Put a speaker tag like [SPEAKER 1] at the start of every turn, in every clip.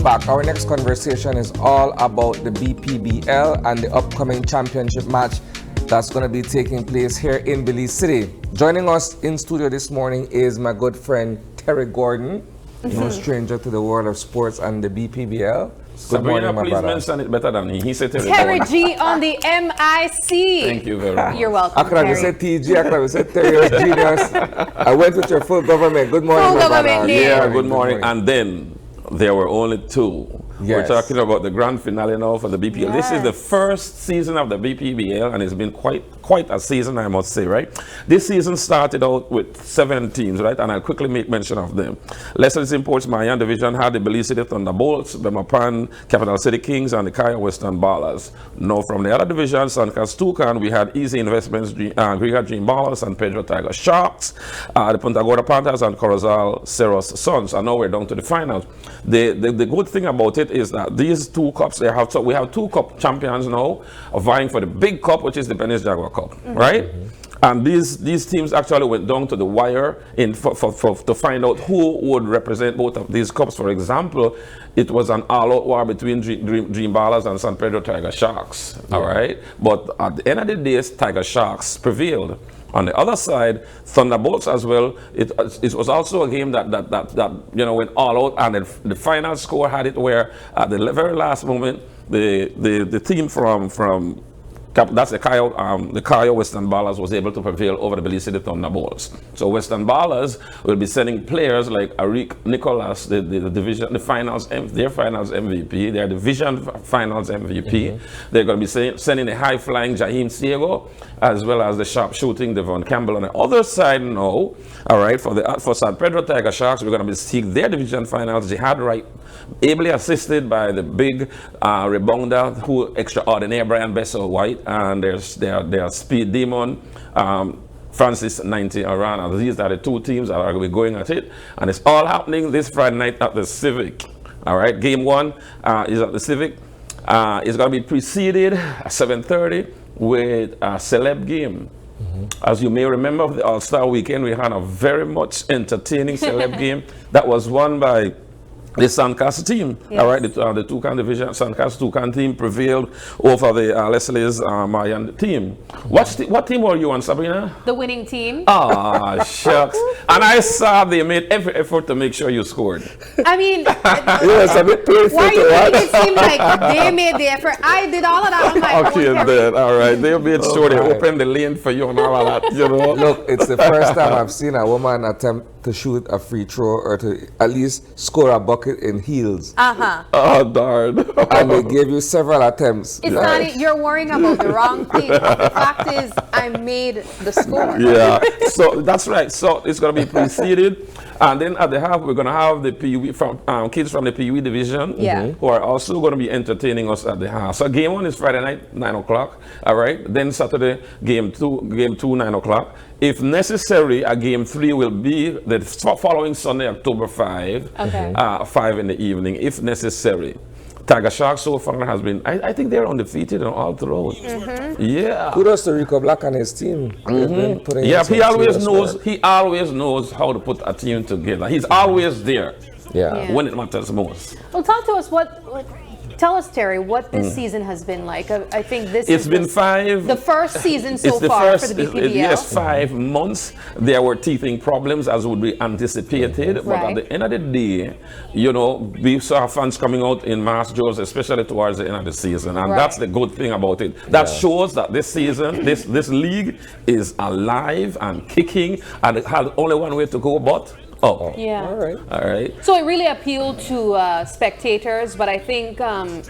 [SPEAKER 1] back. Our next conversation is all about the BPBL and the upcoming championship match that's going to be taking place here in Belize City. Joining us in studio this morning is my good friend Terry Gordon, no stranger to the world of sports and the BPBL.
[SPEAKER 2] Good morning, my brother. Please mention it better than me. He said
[SPEAKER 3] Terry G on the MIC.
[SPEAKER 2] Thank you very much.
[SPEAKER 3] You're welcome.
[SPEAKER 1] I could have said TG, I could have said Terry Genius. I went with your full government. Good morning,
[SPEAKER 3] full
[SPEAKER 1] my
[SPEAKER 3] government
[SPEAKER 1] brother.
[SPEAKER 3] name.
[SPEAKER 2] Yeah, good morning. And then there were only two.
[SPEAKER 1] Yes.
[SPEAKER 2] We're talking about the grand finale now for the BPBL.
[SPEAKER 3] Yes.
[SPEAKER 2] This is the first season of the BPBL, and it's been quite a season, I must say, right? This season started out with 7 teams, right? And I'll quickly make mention of them. Lessons in Ports Mayan Division had the Belize City Thunderbolts, Bemapan, Capital City Kings, and the Kaya Western Ballers. Now from the other divisions, Sancas Tucan, we had Easy Investments, Griga Dream Ballers, San Pedro Tiger Sharks, the Punta Gorda Panthers, and Corozal Cerros Sons. And now we're down to the finals. The good thing about it is that these two cups, we have 2 cup champions now vying for the big cup, which is the BPBL Jaguar Cup, right? And these teams actually went down to the wire to find out who would represent both of these cups. For example, it was an all-out war between Dream Ballers and San Pedro Tiger Sharks, all right? But at the end of the day, Tiger Sharks prevailed. On the other side, Thunderbolts as well, it was also a game that went all out, and the final score had it where at the very last moment, the team from that's the Kaya Western Ballers was able to prevail over the Belize City Thunderbolts. So Western Ballers will be sending players like Arik Nicholas, their finals MVP, their division finals MVP. They're going to be sending a high-flying Jaheim Siego, as well as the sharp-shooting Devon Campbell. On the other side now, all right, for San Pedro Tiger Sharks, we're going to be seeing their division finals. Jihad Wright, ably assisted by the big rebounder, who extraordinaire Brian Bessel White, and their speed demon, Francis 90 Arana. These are the 2 teams that are going at it, and it's all happening this Friday night at the Civic. All right, game 1 is at the Civic. It's going to be preceded at 7:30 with a celeb game. As you may remember, the All-Star Weekend, we had a very much entertaining celeb game that was won by the Sancas team. Yes. All right, the Tucan division, Sancas Tucan team prevailed over the Leslie's Mayan team. What team were you on, Sabrina?
[SPEAKER 3] The winning team.
[SPEAKER 2] Ah, shucks. And I saw they made every effort to make sure you scored.
[SPEAKER 3] I mean,
[SPEAKER 1] yes, a bit painful
[SPEAKER 3] why are you
[SPEAKER 1] to watch.
[SPEAKER 3] making it seem like they made the effort? I did all of that on my
[SPEAKER 2] okay,
[SPEAKER 3] own.
[SPEAKER 2] then, all right. They made sure they opened the lane for you and all of that, you know.
[SPEAKER 1] Look, it's the first time I've seen a woman attempt to shoot a free throw or to at least score a bucket in heels.
[SPEAKER 2] Oh, darn.
[SPEAKER 1] And they gave you several attempts.
[SPEAKER 3] It's not, you're worrying about the wrong thing. The fact is, I made the score.
[SPEAKER 2] Yeah, so that's right. So it's going to be preceded. And then at the half, we're going to have the PUE kids from the PUE division who are also going to be entertaining us at the half. So game 1 is Friday night, 9 o'clock. All right. Then Saturday, game 2, 9 o'clock. If necessary, a game 3 will be the following Sunday, October 5, 5 in the evening, if necessary. Tiger Sharks so far has been, I think they're undefeated on all throughout. Yeah.
[SPEAKER 1] Kudos to Rico Black and his team.
[SPEAKER 2] Yeah, he always knows how to put a team together. He's always there.
[SPEAKER 1] Yeah.
[SPEAKER 2] When it matters most.
[SPEAKER 3] Well, talk to us tell us, Terry, what this season has been like. I think
[SPEAKER 2] it's been the
[SPEAKER 3] first season so far for the BPBL.
[SPEAKER 2] Yes, 5 months. There were teething problems as would be anticipated, but at the end of the day, you know, we saw fans coming out in mass droves, especially towards the end of the season, and that's the good thing about it. That shows that this season, this league is alive and kicking, and it has only one way to go, but up.
[SPEAKER 3] Yeah.
[SPEAKER 2] All right.
[SPEAKER 3] So it really appealed to spectators, but I think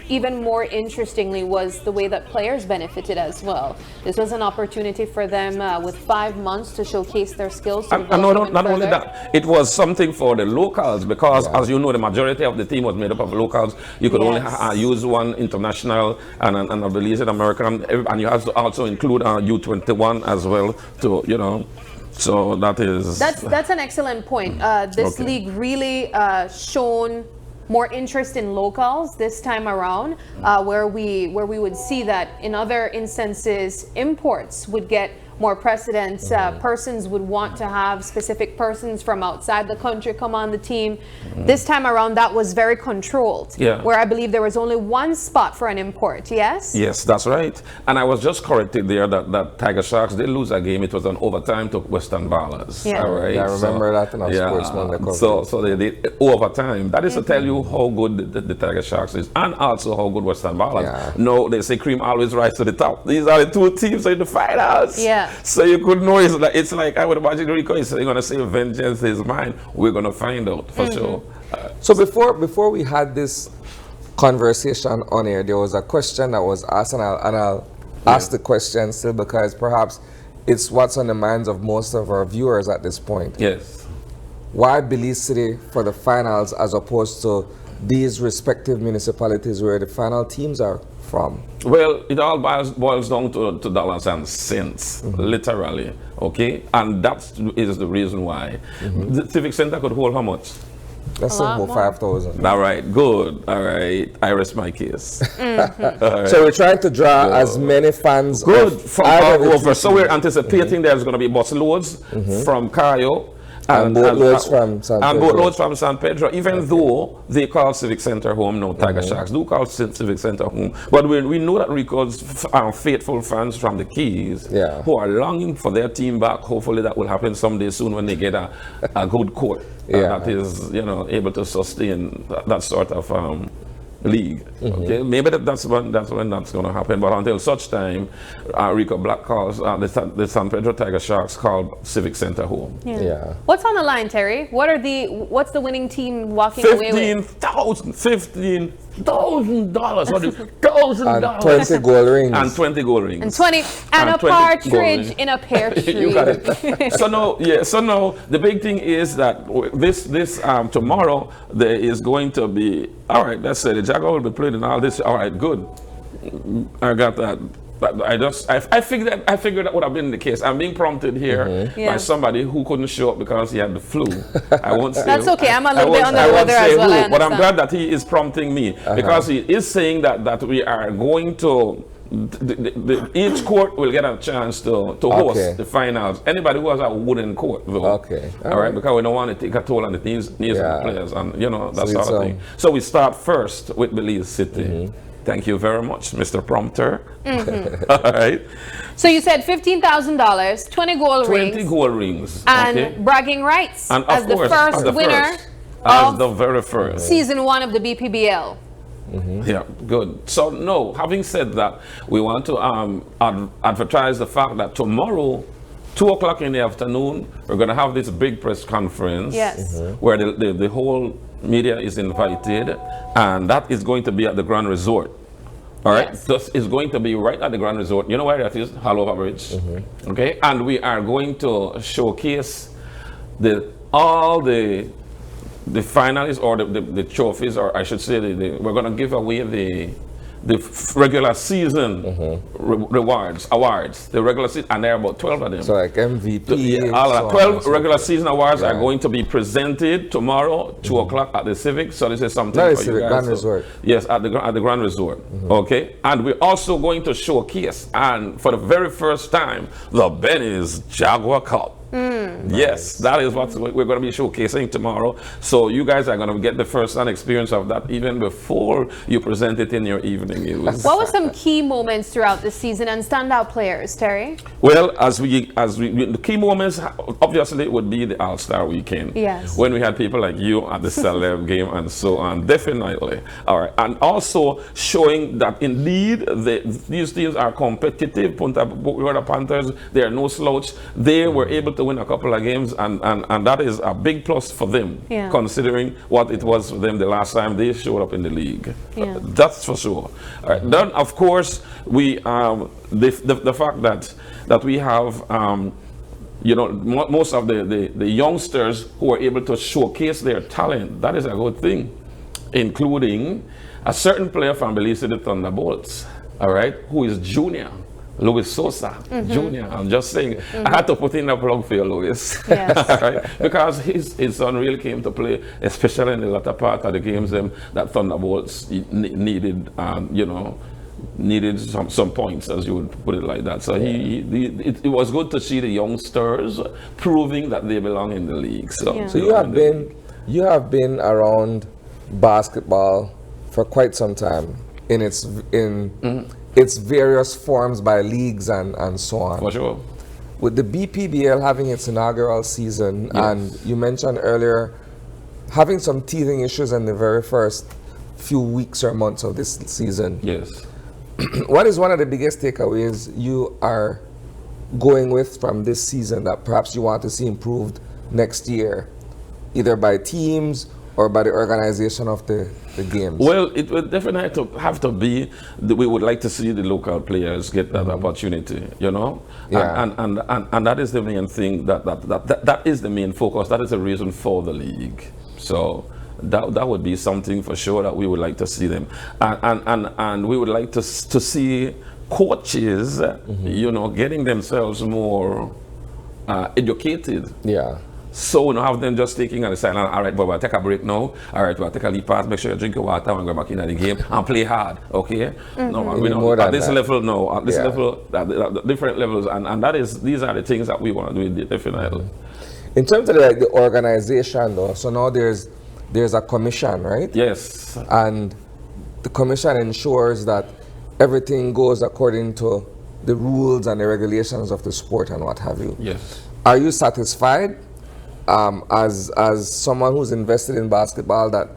[SPEAKER 3] even more interestingly was the way that players benefited as well. This was an opportunity for them with 5 months to showcase their skills.
[SPEAKER 2] And not only that, it was something for the locals because, as you know, the majority of the team was made up of locals. You could only use one international and a Belize American, and you have to also include U21 as well to, you know. So that's
[SPEAKER 3] an excellent point. This league really shown more interest in locals this time around, where we would see that in other instances imports would get more precedent. Persons would want to have specific persons from outside the country come on the team. This time around, that was very controlled.
[SPEAKER 2] Yeah.
[SPEAKER 3] Where I believe there was only one spot for an import. Yes.
[SPEAKER 2] Yes, that's right. And I was just corrected there that Tiger Sharks did lose a game. It was an overtime to Western Ballers.
[SPEAKER 3] Yeah.
[SPEAKER 2] All right.
[SPEAKER 1] Yeah, I remember that in our Sports Monday coverage.
[SPEAKER 2] So they did overtime. That is to tell you how good the Tiger Sharks is, and also how good Western Ballers.
[SPEAKER 1] Yeah.
[SPEAKER 2] No, they say cream always rise to the top. These are the two teams in the finals.
[SPEAKER 3] Yeah.
[SPEAKER 2] So you could know it's like I would imagine Rico is going to say vengeance is mine. We're going to find out for sure.
[SPEAKER 1] So before we had this conversation on air, there was a question that was asked, and I'll ask the question still because perhaps it's what's on the minds of most of our viewers at this point.
[SPEAKER 2] Yes.
[SPEAKER 1] Why Belize City for the finals as opposed to these respective municipalities where the final teams are from?
[SPEAKER 2] Well, it all boils down to dollars and cents, literally, okay? And that is the reason why. The Civic Center could hold how much?
[SPEAKER 1] That's
[SPEAKER 3] A lot
[SPEAKER 1] about
[SPEAKER 3] more.
[SPEAKER 1] 5,000.
[SPEAKER 2] All right, good. All right, I rest my case. All right.
[SPEAKER 1] So we're trying to draw as many fans
[SPEAKER 2] Good
[SPEAKER 1] of
[SPEAKER 2] from
[SPEAKER 1] either
[SPEAKER 2] all
[SPEAKER 1] the
[SPEAKER 2] over.
[SPEAKER 1] two
[SPEAKER 2] So we're
[SPEAKER 1] teams.
[SPEAKER 2] anticipating there's going to be bus loads from Cayo
[SPEAKER 1] And boatloads from San
[SPEAKER 2] and
[SPEAKER 1] Pedro.
[SPEAKER 2] boatloads from San Pedro. Even though they call Civic Center home, no Tiger Sharks do call Civic Center home. But we know that Rico's faithful fans from the Keys who are longing for their team back. Hopefully that will happen someday soon when they get a good court that is able to sustain that sort of league. Okay, maybe that's when that's going to happen. But until such time, Rico Black calls the San Pedro Tiger Sharks called Civic Center home.
[SPEAKER 1] Yeah.
[SPEAKER 3] What's on the line, Terry? What's the winning team walking away with?
[SPEAKER 2] $15,000. What is
[SPEAKER 1] And
[SPEAKER 2] $1,000?
[SPEAKER 1] 20 gold rings.
[SPEAKER 2] And 20 gold rings.
[SPEAKER 3] And 20 and a
[SPEAKER 2] 20 gold
[SPEAKER 3] partridge
[SPEAKER 2] rings.
[SPEAKER 3] in a pear tree.
[SPEAKER 2] You got it. So now the big thing is that this tomorrow there is going to be, all right, let's say the Jaguar will be played in all this. All right, good. I got that. I figured that would have been the case. I'm being prompted here by somebody who couldn't show up because he had the flu. I won't say
[SPEAKER 3] That's
[SPEAKER 2] who.
[SPEAKER 3] okay. I'm a little
[SPEAKER 2] I
[SPEAKER 3] bit
[SPEAKER 2] won't-
[SPEAKER 3] under
[SPEAKER 2] I
[SPEAKER 3] the
[SPEAKER 2] won't
[SPEAKER 3] weather
[SPEAKER 2] say
[SPEAKER 3] as well.
[SPEAKER 2] who,
[SPEAKER 3] I
[SPEAKER 2] but I'm
[SPEAKER 3] understand.
[SPEAKER 2] glad that he is prompting me because he is saying that we are going to. Each court will get a chance to host the finals. Anybody who has a wooden court, though.
[SPEAKER 1] Okay.
[SPEAKER 2] All right, because we don't want to take a toll on the knees of the players, and that sort of thing. So we start first with Belize City. Thank you very much, Mr. Prompter. All right.
[SPEAKER 3] So you said $15,000, 20 gold
[SPEAKER 2] 20
[SPEAKER 3] rings,
[SPEAKER 2] gold rings.
[SPEAKER 3] and
[SPEAKER 2] okay?
[SPEAKER 3] bragging rights
[SPEAKER 2] And
[SPEAKER 3] as
[SPEAKER 2] of
[SPEAKER 3] the
[SPEAKER 2] course,
[SPEAKER 3] first
[SPEAKER 2] as the
[SPEAKER 3] winner
[SPEAKER 2] first, as
[SPEAKER 3] of
[SPEAKER 2] the very first.
[SPEAKER 3] season 1 of the BPBL.
[SPEAKER 2] Yeah, good. So, no, having said that, we want to advertise the fact that tomorrow, 2 o'clock in the afternoon, we're going to have this big press conference where the whole media is invited, and that is going to be at the Grand Resort. All right, this is going to be right at the Grand Resort. You know where that is? Halover Bridge. Okay, and we are going to showcase all the finalists or the trophies, or I should say, we're going to give away the regular season awards, the regular season, and there are about 12 of them.
[SPEAKER 1] So like MVP.
[SPEAKER 2] All
[SPEAKER 1] so
[SPEAKER 2] of
[SPEAKER 1] on
[SPEAKER 2] 12
[SPEAKER 1] and so
[SPEAKER 2] regular
[SPEAKER 1] forth.
[SPEAKER 2] season awards are going to be presented tomorrow, 2 o'clock at the Civic. So this is something
[SPEAKER 1] That
[SPEAKER 2] for
[SPEAKER 1] is
[SPEAKER 2] you
[SPEAKER 1] Civic
[SPEAKER 2] guys.
[SPEAKER 1] Grand
[SPEAKER 2] So-
[SPEAKER 1] Resort.
[SPEAKER 2] Yes, at the Grand Resort. Okay, and we're also going to showcase, and for the very first time, the Belize Jaguar Cup. Yes, that is what we're going to be showcasing tomorrow. So you guys are going to get the first-hand experience of that even before you present it in your evening news.
[SPEAKER 3] What were some key moments throughout the season and standout players, Terry?
[SPEAKER 2] Well, as we the key moments obviously would be the All-Star weekend.
[SPEAKER 3] Yes.
[SPEAKER 2] When we had people like you at the celeb game and so on, definitely. All right, and also showing that indeed these teams are competitive. Punta Gorda Panthers, they are no slouch. They were able to win a couple of games, and that is a big plus for them, considering what it was for them the last time they showed up in the league. That's for sure. All right. Then, of course, we the fact that we have most of the youngsters who are able to showcase their talent. That is a good thing, including a certain player from Belize City Thunderbolts, all right, who is junior. Luis Sosa, Jr. I'm just saying, I had to put in a plug for you, Luis.
[SPEAKER 3] Yes.
[SPEAKER 2] Right? Because his son really came to play, especially in the latter part of the games that Thunderbolts needed, needed some points, as you would put it like that. So it was good to see the youngsters proving that they belong in the league. So
[SPEAKER 1] you have been around basketball for quite some time in its various forms by leagues and so on.
[SPEAKER 2] For sure.
[SPEAKER 1] With the BPBL having its inaugural season, and you mentioned earlier having some teething issues in the very first few weeks or months of this season.
[SPEAKER 2] Yes.
[SPEAKER 1] What is one of the biggest takeaways you are going with from this season that perhaps you want to see improved next year, either by teams or by the organization of the games?
[SPEAKER 2] Well, it would definitely have to be that we would like to see the local players get that opportunity, you know?
[SPEAKER 1] Yeah.
[SPEAKER 2] And that is the main thing, that is the main focus, that is the reason for the league. So that would be something for sure that we would like to see them. And we would like to see coaches, you know, getting themselves more educated.
[SPEAKER 1] Yeah.
[SPEAKER 2] So we don't have them just taking and saying, all right, but we'll take a break now. All right, we'll take a leap pass, make sure you drink your water and go back into the game and play hard, okay? No, we know at this level, no. At this level, at different levels, and these are the things that we want to do definitely.
[SPEAKER 1] In terms of the organization though, so now there's a commission, right?
[SPEAKER 2] Yes.
[SPEAKER 1] And the commission ensures that everything goes according to the rules and the regulations of the sport and what have you.
[SPEAKER 2] Yes.
[SPEAKER 1] Are you satisfied as someone who's invested in basketball that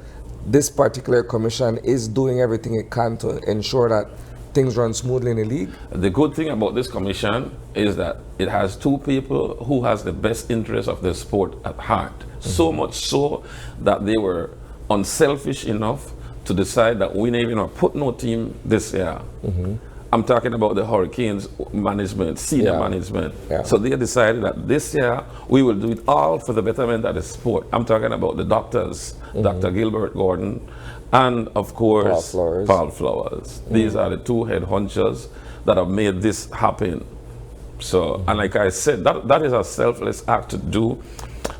[SPEAKER 1] this particular commission is doing everything it can to ensure that things run smoothly in the league?
[SPEAKER 2] The good thing about this commission is that it has two people who has the best interest of the sport at heart. So much so that they were unselfish enough to decide that we ain't gonna put no team this year. I'm talking about the Hurricanes management, senior management.
[SPEAKER 1] Yeah.
[SPEAKER 2] So they decided that this year we will do it all for the betterment of the sport. I'm talking about the doctors, Dr. Gilbert Gordon, and of course Paul Flowers. These are the two head honchos that have made this happen. So, and like I said, that is a selfless act to do,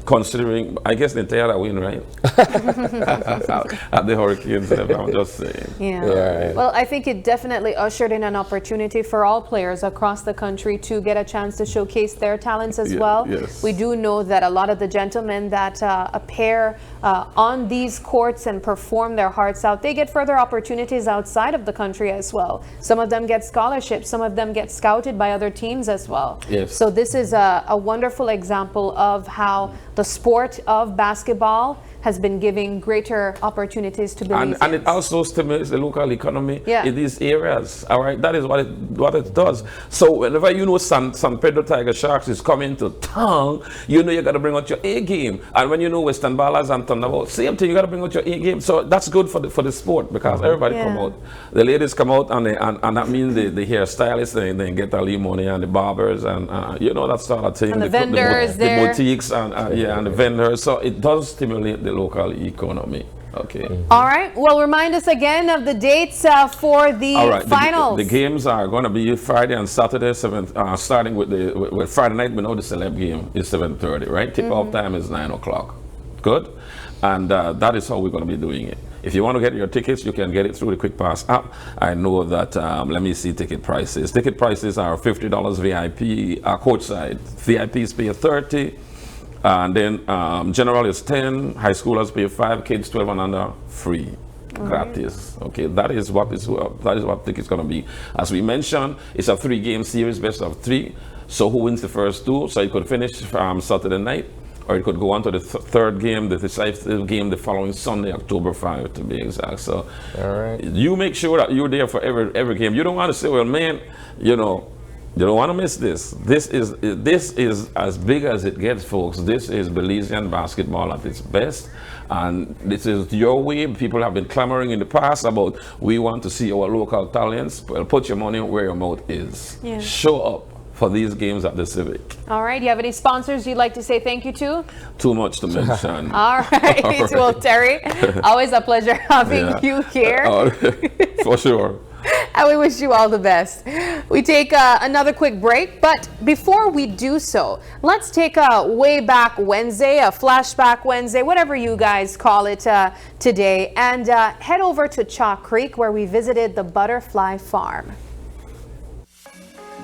[SPEAKER 2] considering, I guess, the entire win, right? At the Hurricanes level, I'm just saying.
[SPEAKER 3] Yeah. Well, I think it definitely ushered in an opportunity for all players across the country to get a chance to showcase their talents as well.
[SPEAKER 2] Yes.
[SPEAKER 3] We do know that a lot of the gentlemen that appear on these courts and perform their hearts out, they get further opportunities outside of the country as well. Some of them get scholarships, some of them get scouted by other teams as well.
[SPEAKER 2] Yes.
[SPEAKER 3] So this is a wonderful example of how the sport of basketball has been giving greater opportunities to Belizeans.
[SPEAKER 2] And it also stimulates the local economy in these areas. All right, that is what it does. So whenever you know San Pedro Tiger Sharks is coming to town, you know you got to bring out your A game. And when you know Western Ballers and Thunderbolt, same thing, you got to bring out your A game. So that's good for the sport because everybody come out. The ladies come out and that means the hairstylists, they get a little money, and the barbers and you know that sort of thing.
[SPEAKER 3] And the vendors
[SPEAKER 2] the boutiques and and the vendors. So it does stimulate the local economy. Okay.
[SPEAKER 3] All right. Well, remind us again of the dates for the finals.
[SPEAKER 2] The games are going to be Friday and Saturday, starting with Friday night. We know the celeb game is 7:30, right? Tip-off time is 9 o'clock. Good. And that is how we're going to be doing it. If you want to get your tickets, you can get it through the Quick Pass app. I know that, let me see ticket prices. Ticket prices are $50 VIP courtside. VIPs pay $30. And then general is 10, high schoolers pay 5, kids 12 and under free, gratis. Okay, that is what ticket's gonna be. As we mentioned, it's a 3-game series, best of 3. So who wins the first 2? So it could finish Saturday night, or it could go on to the third game, the decisive game the following Sunday, October 5 to be exact. So you make sure that you're there for every game. You don't want to say, well, man, you know, you don't want to miss this. This is as big as it gets, folks. This is Belizean basketball at its best. And this is your way. People have been clamoring in the past about, we want to see our local talents. Well, put your money where your mouth is. Yeah. Show up for these games at the Civic.
[SPEAKER 3] All right. Do you have any sponsors you'd like to say thank you to?
[SPEAKER 2] Too much to mention.
[SPEAKER 3] All right. Well, Terry, always a pleasure having you here.
[SPEAKER 2] For sure.
[SPEAKER 3] And we wish you all the best. We take another quick break, but before we do so, let's take a way back Wednesday, a flashback Wednesday, whatever you guys call it today, and head over to Chalk Creek where we visited the butterfly farm.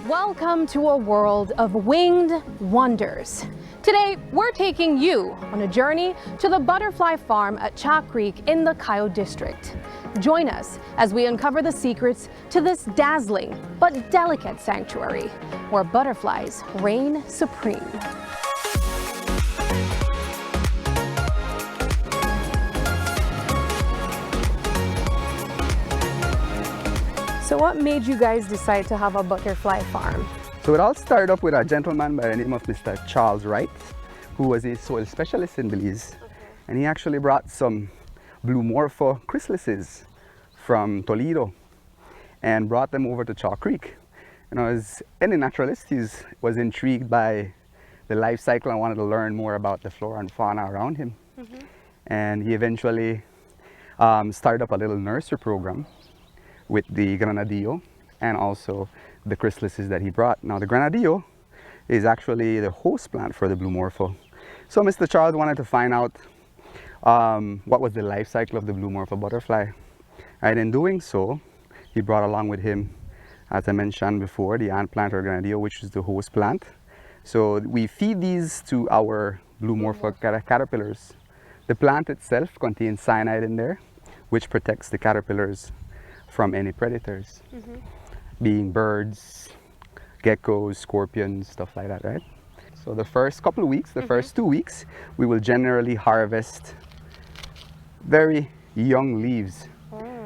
[SPEAKER 3] Welcome to a world of winged wonders. Today, we're taking you on a journey to the butterfly farm at Chalk Creek in the Coyote District. Join us as we uncover the secrets to this dazzling but delicate sanctuary where butterflies reign supreme. So what made you guys decide to have a butterfly farm?
[SPEAKER 4] So it all started up with a gentleman by the name of Mr. Charles Wright, who was a soil specialist in Belize. Okay. And he actually brought some blue morpho chrysalises from Toledo and brought them over to Chalk Creek. And as any naturalist, he was intrigued by the life cycle and wanted to learn more about the flora and fauna around him. Mm-hmm. And he eventually started up a little nursery program with the Granadillo and also the chrysalises that he brought. Now the Granadillo is actually the host plant for the blue morpho. So Mr. Charles wanted to find out what was the life cycle of the blue morpho butterfly. And in doing so, he brought along with him, as I mentioned before, the ant plant or Granadillo, which is the host plant. So we feed these to our blue morpho caterpillars. The plant itself contains cyanide in there, which protects the caterpillars from any predators, being birds, geckos, scorpions, stuff like that, right? So the first couple of weeks, the first 2 weeks, we will generally harvest very young leaves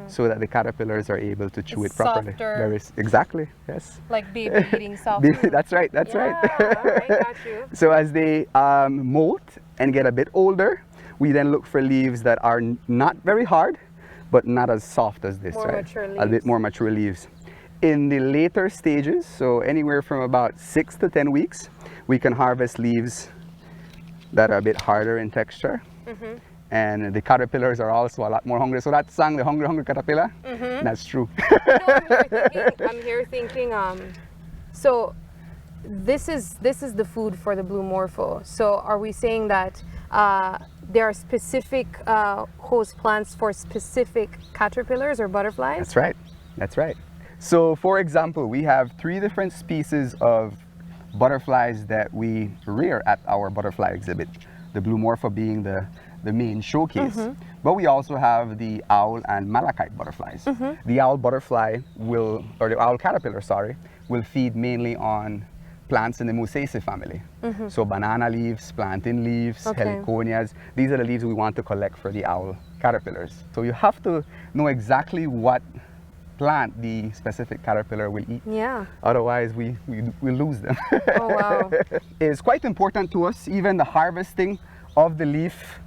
[SPEAKER 4] so that the caterpillars are able to chew it properly.
[SPEAKER 3] Softer.
[SPEAKER 4] Exactly, yes.
[SPEAKER 3] Like baby eating soft food.
[SPEAKER 4] That's right, that's right.
[SPEAKER 3] All right, got you.
[SPEAKER 4] So as they molt and get a bit older, we then look for leaves that are not very hard, but not as soft as this,
[SPEAKER 3] More
[SPEAKER 4] right?
[SPEAKER 3] mature leaves.
[SPEAKER 4] A bit more mature leaves. In the later stages, so anywhere from about 6 to 10 weeks, we can harvest leaves that are a bit harder in texture. And the caterpillars are also a lot more hungry. So that song, the hungry, hungry caterpillar, that's true.
[SPEAKER 3] I'm here thinking, so this is the food for the blue morpho. So are we saying that there are specific host plants for specific caterpillars or butterflies?
[SPEAKER 4] That's right, that's right. So for example, we have 3 different species of butterflies that we rear at our butterfly exhibit. The blue morpho being the main showcase. But we also have the owl and malachite butterflies. The owl butterfly the owl caterpillar, sorry, will feed mainly on plants in the Musaceae family. So banana leaves, plantain leaves, heliconias. These are the leaves we want to collect for the owl caterpillars. So you have to know exactly what plant the specific caterpillar will eat. Yeah. Otherwise we lose them. Oh wow. It's quite important to us. Even the harvesting of the leaf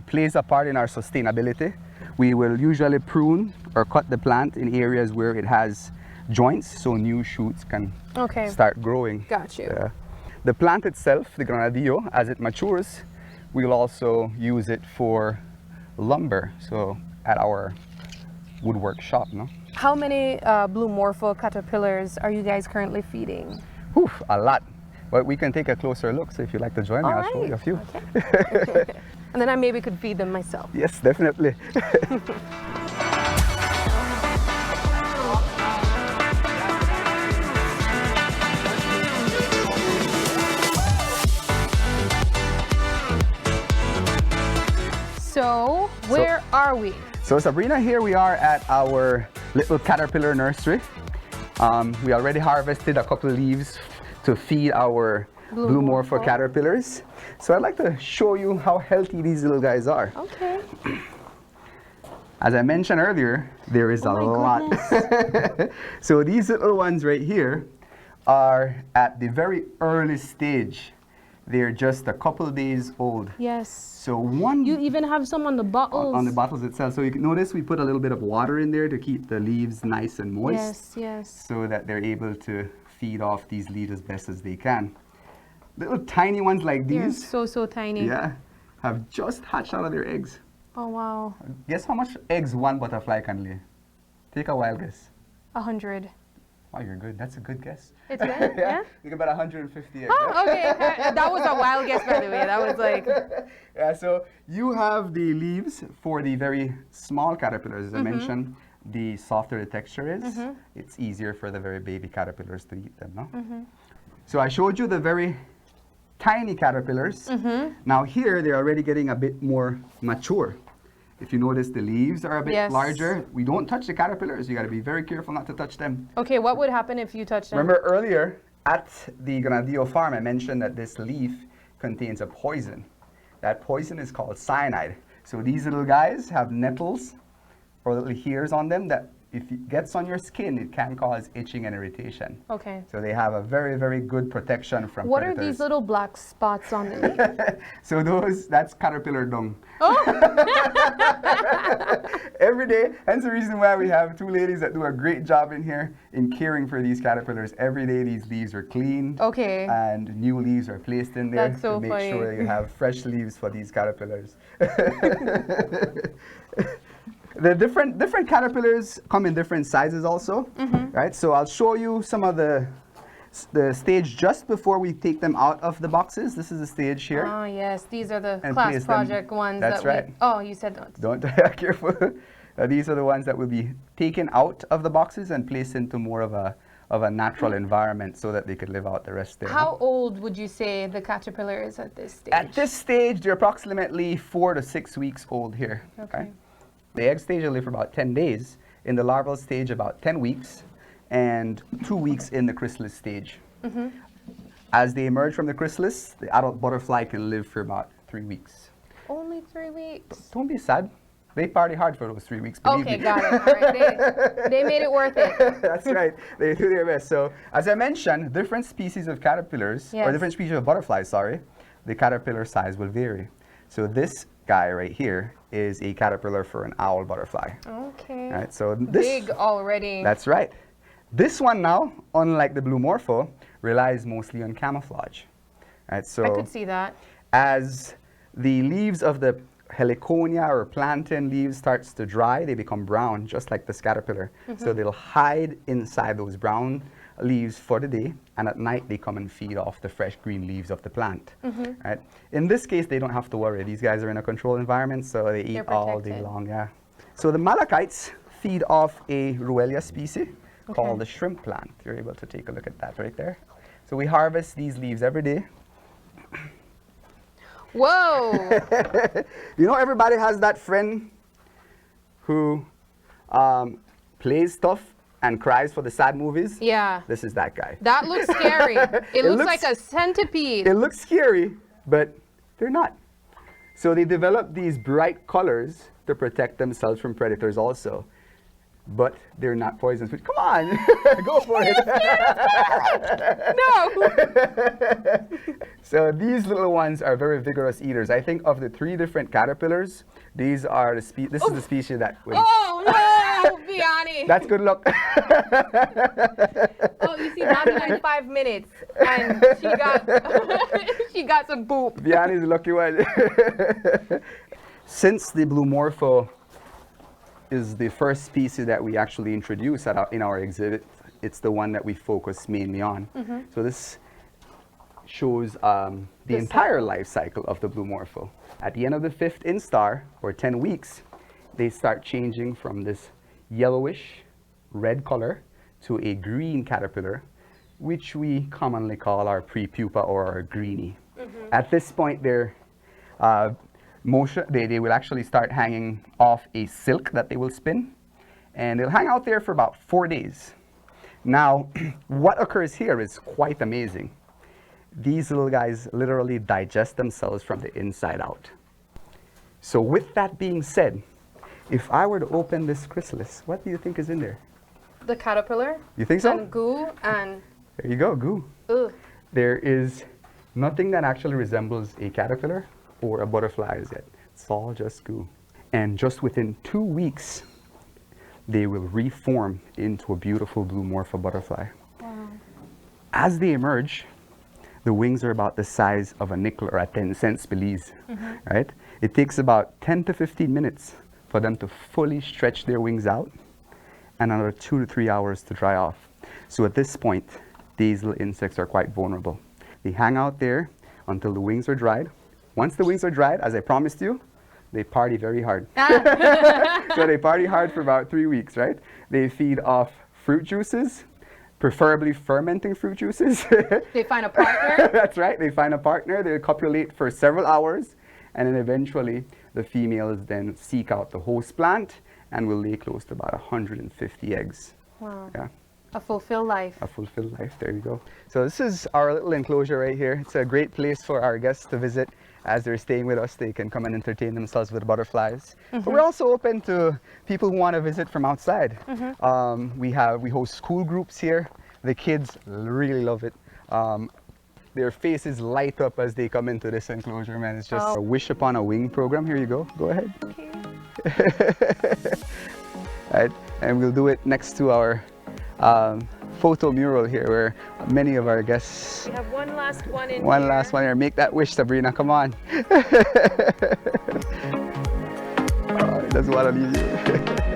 [SPEAKER 4] plays a part in our sustainability. We will usually prune or cut the plant in areas where it has joints so new shoots can start growing.
[SPEAKER 3] Got you.
[SPEAKER 4] The plant itself, the Granadillo, as it matures, we'll also use it for lumber. So at our woodwork shop, no?
[SPEAKER 3] How many blue morpho caterpillars are you guys currently feeding?
[SPEAKER 4] Whew, a lot. But we can take a closer look. So if you'd like to join me, I'll show you a few.
[SPEAKER 3] Okay. And then I maybe could feed them myself.
[SPEAKER 4] Yes, definitely.
[SPEAKER 3] So where are we?
[SPEAKER 4] So Sabrina, here we are at our little caterpillar nursery. We already harvested a couple of leaves to feed our blue morpho caterpillars. So I'd like to show you how healthy these little guys are. Okay. As I mentioned earlier, there is a lot. So these little ones right here are at the very early stage. They're just a couple days old.
[SPEAKER 3] Yes.
[SPEAKER 4] So one...
[SPEAKER 3] You even have some on the bottles.
[SPEAKER 4] On the bottles itself. So you can notice we put a little bit of water in there to keep the leaves nice and moist.
[SPEAKER 3] Yes, yes.
[SPEAKER 4] So that they're able to feed off these leaves as best as they can. Little tiny ones like these.
[SPEAKER 3] They're so tiny.
[SPEAKER 4] Yeah. Have just hatched out of their eggs.
[SPEAKER 3] Oh, wow.
[SPEAKER 4] Guess how much eggs one butterfly can lay? Take a wild guess.
[SPEAKER 3] 100.
[SPEAKER 4] Oh, you're good. That's a good guess.
[SPEAKER 3] It's good? Yeah?
[SPEAKER 4] Think about 150.
[SPEAKER 3] Oh, okay. That was a wild guess, by the way. That was like...
[SPEAKER 4] Yeah, so you have the leaves for the very small caterpillars. As I mentioned, the softer the texture is, it's easier for the very baby caterpillars to eat them, no? So I showed you the very tiny caterpillars. Now here, they're already getting a bit more mature. If you notice, the leaves are a bit larger. We don't touch the caterpillars. You got to be very careful not to touch them.
[SPEAKER 3] Okay, what would happen if you touched them?
[SPEAKER 4] Remember earlier at the Granadillo farm, I mentioned that this leaf contains a poison. That poison is called cyanide. So these little guys have nettles or little hairs on them that if it gets on your skin, it can cause itching and irritation.
[SPEAKER 3] Okay.
[SPEAKER 4] So they have a very, very good protection from
[SPEAKER 3] What
[SPEAKER 4] predators.
[SPEAKER 3] are these little black spots on the leaf?
[SPEAKER 4] So that's caterpillar dung.
[SPEAKER 3] Oh!
[SPEAKER 4] Every day, hence the reason why we have two ladies that do a great job in here in caring for these caterpillars. Every day these leaves are cleaned.
[SPEAKER 3] Okay.
[SPEAKER 4] And new leaves are placed in there
[SPEAKER 3] That's so
[SPEAKER 4] to make
[SPEAKER 3] funny.
[SPEAKER 4] sure you have fresh leaves for these caterpillars. The different caterpillars come in different sizes also, right? So I'll show you some of the stage just before we take them out of the boxes. This is the stage here.
[SPEAKER 3] Oh, yes. These are the
[SPEAKER 4] And
[SPEAKER 3] class
[SPEAKER 4] place them-
[SPEAKER 3] project ones.
[SPEAKER 4] That's
[SPEAKER 3] that
[SPEAKER 4] right.
[SPEAKER 3] We, oh, you said those.
[SPEAKER 4] Don't careful. These are the ones that will be taken out of the boxes and placed into more of a natural environment so that they could live out the rest there.
[SPEAKER 3] How old would you say the caterpillar is at this stage?
[SPEAKER 4] At this stage, they're approximately 4 to 6 weeks old here.
[SPEAKER 3] Okay.
[SPEAKER 4] The egg stage will live for about 10 days. In the larval stage, about 10 weeks. And 2 weeks in the chrysalis stage. As they emerge from the chrysalis, the adult butterfly can live for about 3 weeks.
[SPEAKER 3] Only 3 weeks.
[SPEAKER 4] Don't be sad. They party hard for those 3 weeks, believe
[SPEAKER 3] Okay,
[SPEAKER 4] me.
[SPEAKER 3] got it. All right. They made it worth it.
[SPEAKER 4] That's right. They do their best. So, as I mentioned, different species of caterpillars, or
[SPEAKER 3] Yes.
[SPEAKER 4] different species of butterflies, sorry, the caterpillar size will vary. So this guy right here is a caterpillar for an owl butterfly.
[SPEAKER 3] Okay.
[SPEAKER 4] Right, so this,
[SPEAKER 3] Big already.
[SPEAKER 4] that's right. This one now, unlike the blue morpho, relies mostly on camouflage. Right, so
[SPEAKER 3] I could see that.
[SPEAKER 4] as the leaves of the heliconia or plantain leaves starts to dry, they become brown, just like this caterpillar. So they'll hide inside those brown leaves for the day, and at night they come and feed off the fresh green leaves of the plant. Right? In this case, they don't have to worry. These guys are in a controlled environment, so they eat
[SPEAKER 3] They're
[SPEAKER 4] all day
[SPEAKER 3] protected.
[SPEAKER 4] long. Yeah. So the malachites feed off a Ruellia species called the shrimp plant. You're able to take a look at that right there. So we harvest these leaves every day.
[SPEAKER 3] Whoa!
[SPEAKER 4] You know, everybody has that friend who plays tough and cries for the sad movies.
[SPEAKER 3] Yeah.
[SPEAKER 4] This is that guy.
[SPEAKER 3] That looks scary. It looks like a centipede.
[SPEAKER 4] It looks scary, but they're not. So they develop these bright colors to protect themselves from predators also. But they're not poisonous. Come on, go for it.
[SPEAKER 3] No!
[SPEAKER 4] So these little ones are very vigorous eaters. I think of the 3 different caterpillars, these are the this is the species that wins.
[SPEAKER 3] Oh, no! Biani!
[SPEAKER 4] That's good luck.
[SPEAKER 3] Oh, you see, Bobby had 5 minutes, and she got she got some boop.
[SPEAKER 4] Biani's the lucky one. Since the blue morpho is the first species that we actually introduce in our exhibit, it's the one that we focus mainly on. So this shows the entire life cycle of the blue morpho. At the end of the 5th instar, or 10 weeks, they start changing from this yellowish red color to a green caterpillar, which we commonly call our pre-pupa or our greenie. At this point, they will actually start hanging off a silk that they will spin, and they'll hang out there for about 4 days. Now, what occurs here is quite amazing. These little guys literally digest themselves from the inside out. So with that being said, if I were to open this chrysalis, what do you think is in there?
[SPEAKER 3] The caterpillar.
[SPEAKER 4] You think so?
[SPEAKER 3] And goo and...
[SPEAKER 4] There you go, goo.
[SPEAKER 3] Ugh.
[SPEAKER 4] There is nothing that actually resembles a caterpillar or a butterfly as yet. It's all just goo. And just within 2 weeks, they will reform into a beautiful blue morpho butterfly.
[SPEAKER 3] Wow.
[SPEAKER 4] As they emerge, the wings are about the size of a nickel or a 10-cent Belize, right? It takes about 10 to 15 minutes for them to fully stretch their wings out and another 2 to 3 hours to dry off. So at this point, these little insects are quite vulnerable. They hang out there until the wings are dried. Once the wings are dried, as I promised you, they party very hard. So they party hard for about 3 weeks, right? They feed off fruit juices, preferably fermenting fruit juices.
[SPEAKER 3] They find a partner?
[SPEAKER 4] That's right, they find a partner, they copulate for several hours, and then eventually the females then seek out the host plant and will lay close to about 150 eggs.
[SPEAKER 3] Wow.
[SPEAKER 4] Yeah.
[SPEAKER 3] A fulfilled life.
[SPEAKER 4] A fulfilled life, there you go. So this is our little enclosure right here. It's a great place for our guests to visit. As they're staying with us, they can come and entertain themselves with butterflies. But we're also open to people who want to visit from outside. We host school groups here. The kids really love it. Their faces light up as they come into this enclosure, man. It's just a wish upon a wing program. Here you go. Go ahead.
[SPEAKER 3] Okay.
[SPEAKER 4] Right, and we'll do it next to our photo mural here, where many of our guests.
[SPEAKER 3] We have one last one in
[SPEAKER 4] One
[SPEAKER 3] here.
[SPEAKER 4] last one here. Make that wish, Sabrina. Come on. Oh, he doesn't want to leave you.